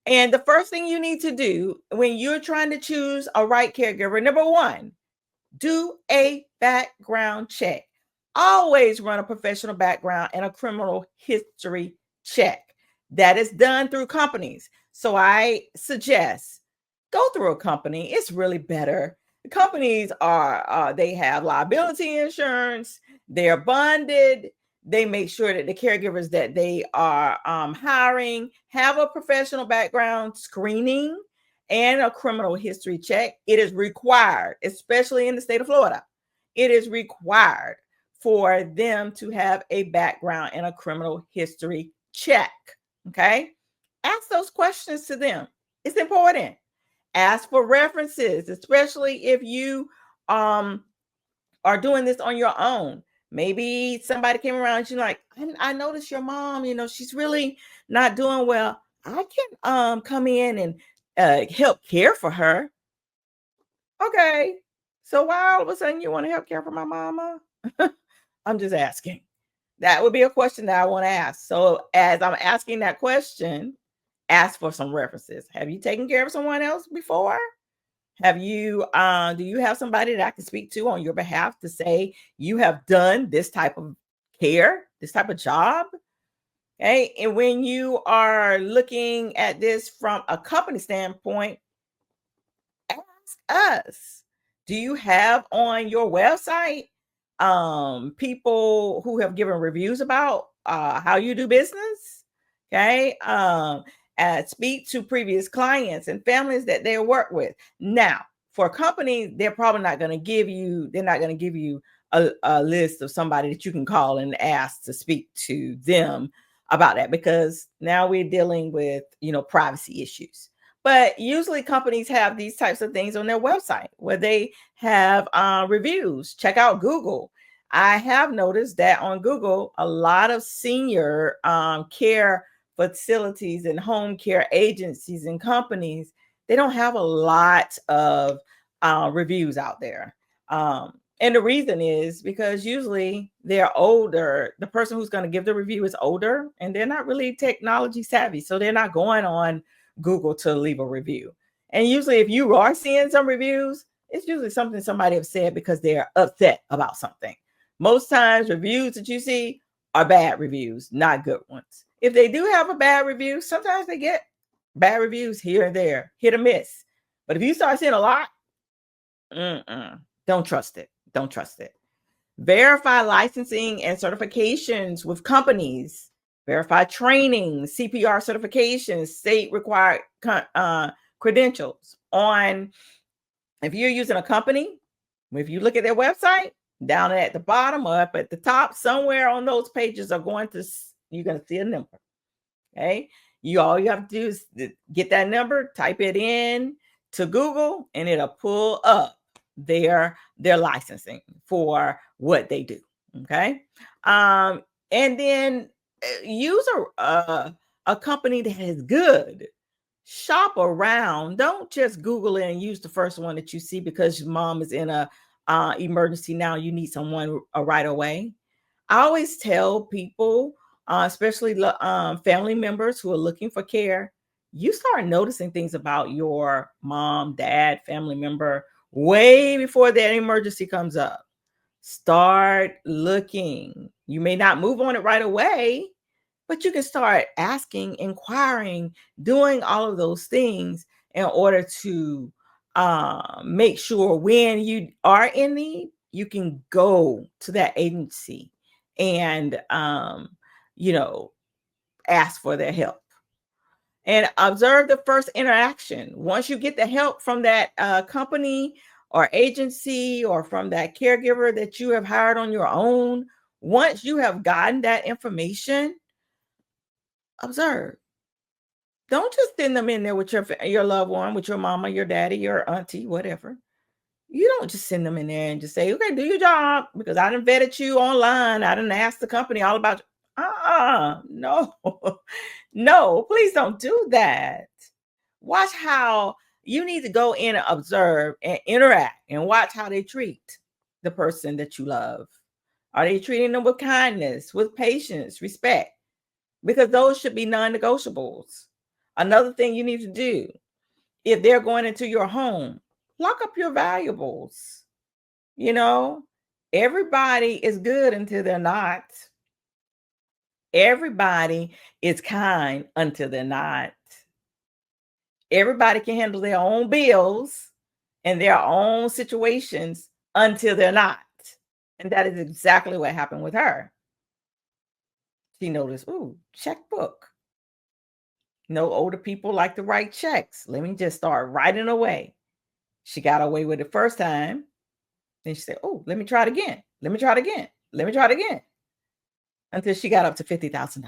And the first thing you need to do when you're trying to choose a right caregiver, number one, do a background check. Always run a professional background and a criminal history check. That is done through companies. So I suggest go through a company. It's really better. The companies are, they have liability insurance, they're bonded, they make sure that the caregivers that they are hiring have a professional background screening and a criminal history check. It is required, especially in the state of Florida. It is required for them to have a background and a criminal history check. Okay. Ask those questions to them. It's important. Ask for references, especially if you are doing this on your own. Maybe somebody came around and you're like, I noticed your mom, she's really not doing well. I can come in and help care for her. Okay. So why all of a sudden you want to help care for my mama? I'm just asking. That would be a question that I want to ask. So as I'm asking that question, ask for some references. Have you taken care of someone else before? Have you do you have somebody that I can speak to on your behalf to say you have done this type of care, this type of job? Okay. And when you are looking at this from a company standpoint, ask us. Do you have on your website people who have given reviews about how you do business? Okay. Speak to previous clients and families that they work with. Now, for companies, they're probably not going to give you, they're not going to give you a list of somebody that you can call and ask to speak to them about that, because now we're dealing with, privacy issues. But usually companies have these types of things on their website where they have reviews. Check out Google. I have noticed that on Google, a lot of senior care facilities and home care agencies and companies, they don't have a lot of reviews out there. And the reason is because usually they're older. The person who's going to give the review is older and they're not really technology savvy. So they're not going on Google to leave a review. And usually if you are seeing some reviews, it's usually something somebody have said because they're upset about something. Most times reviews that you see are bad reviews, not good ones. If they do have a bad review, sometimes they get bad reviews here and there, hit or miss. But if you start seeing a lot, don't trust it. Don't trust it. Verify licensing and certifications with companies. Verify training, CPR certifications, state required credentials. If you're using a company, if you look at their website, down at the bottom or up at the top, somewhere on those pages you're going to see a number. Okay. All you have to do is get that number, type it in to Google, and it'll pull up their licensing for what they do. Okay. And then use a company that is good. Shop around. Don't just Google it and use the first one that you see because your mom is in a emergency now. You need someone right away. I always tell people, especially family members who are looking for care, you start noticing things about your mom, dad, family member way before that emergency comes up. Start looking. You may not move on it right away, but you can start asking, inquiring, doing all of those things in order to make sure when you are in need, you can go to that agency and, ask for their help. And observe the first interaction. Once you get the help from that company or agency or from that caregiver that you have hired on your own, once you have gotten that information, observe. Don't just send them in there with your loved one, with your mama, your daddy, your auntie, whatever. You don't just send them in there and just say, okay, do your job because I done vetted you online. I done asked the company all about you. No, no, please don't do that. Watch how you need to go in and observe and interact and watch how they treat the person that you love. Are they treating them with kindness, with patience, respect? Because those should be non-negotiables. Another thing you need to do, if they're going into your home, lock up your valuables. Everybody is good until they're not. Everybody is kind until they're not. Everybody can handle their own bills and their own situations until they're not. And that is exactly what happened with her. She noticed, checkbook. Older people like to write checks. Let me just start writing away. She got away with it first time. Then she said, let me try it again. Let me try it again. Let me try it again. Until she got up to $50,000.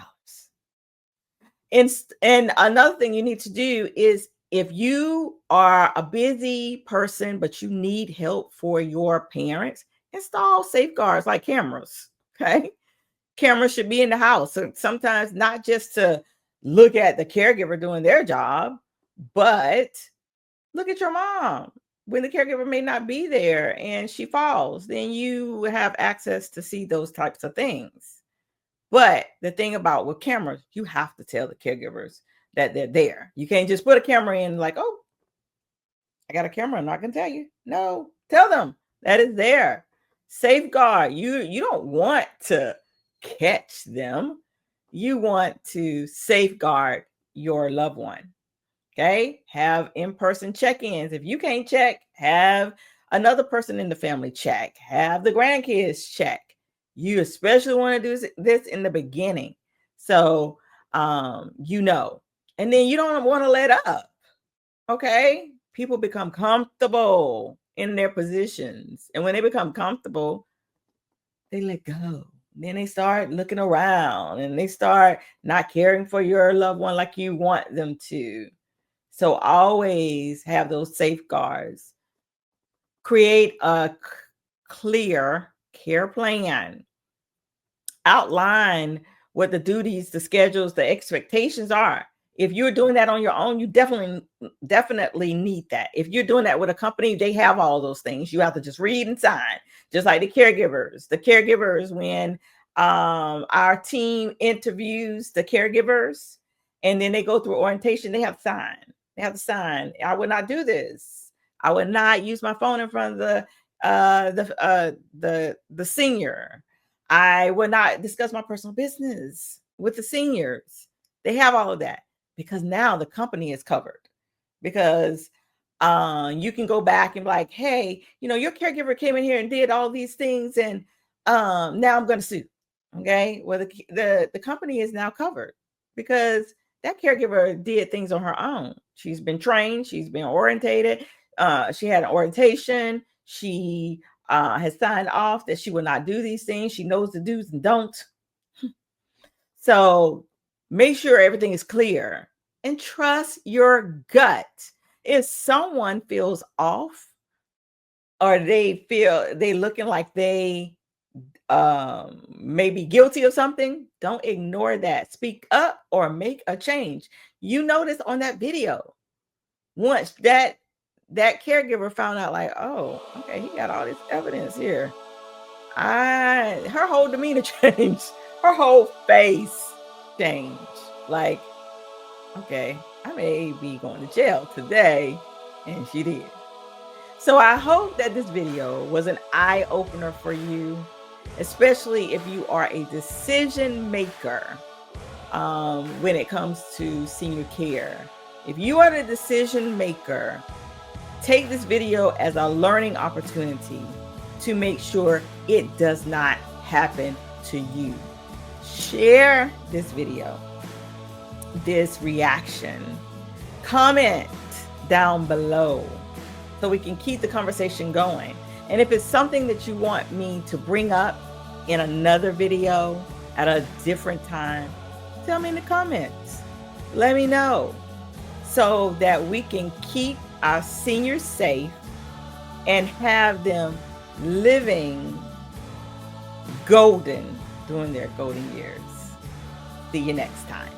And another thing you need to do is if you are a busy person, but you need help for your parents, install safeguards like cameras. Okay. Cameras should be in the house. So sometimes not just to look at the caregiver doing their job, but look at your mom. When the caregiver may not be there and she falls, then you have access to see those types of things. But the thing about with cameras, you have to tell the caregivers that they're there. You can't just put a camera in like, I got a camera, I'm not going to tell you. No, tell them that is there. Safeguard. You don't want to catch them. You want to safeguard your loved one. Okay. Have in-person check-ins. If you can't check, have another person in the family check. Have the grandkids check. You especially want to do this in the beginning. So, and then you don't want to let up. Okay. People become comfortable in their positions. And when they become comfortable, they let go. Then they start looking around and they start not caring for your loved one like you want them to. So always have those safeguards. Create a clear care plan. Outline what the duties, the schedules, the expectations are. If you're doing that on your own, you definitely need that. If you're doing that with a company, they have all those things. You have to just read and sign, just like the caregivers. The caregivers, when our team interviews the caregivers and then they go through orientation, they have to sign. They have to sign. I would not do this. I would not use my phone in front of the senior. I would not discuss my personal business with the seniors. They have all of that because now the company is covered. Because you can go back and be like, hey, your caregiver came in here and did all these things, and now I'm going to sue. Okay, well, the company is now covered because that caregiver did things on her own. She's been trained, she's been orientated, she had an orientation, she has signed off that she will not do these things. She knows the do's and don'ts. So make sure everything is clear and trust your gut. If someone feels off or they feel they looking like they may be guilty of something, don't ignore that. Speak up or make a change. You notice on that video, once that caregiver found out, like, oh, okay, he got all this evidence here. Her whole demeanor changed. Her whole face changed. Like, okay, I may be going to jail today. And she did. So I hope that this video was an eye opener for you, especially if you are a decision maker when it comes to senior care. If you are the decision maker, take this video as a learning opportunity to make sure it does not happen to you. Share this video, this reaction, comment down below so we can keep the conversation going. And if it's something that you want me to bring up in another video at a different time, tell me in the comments. Let me know so that we can keep our seniors safe and have them living golden during their golden years. See you next time.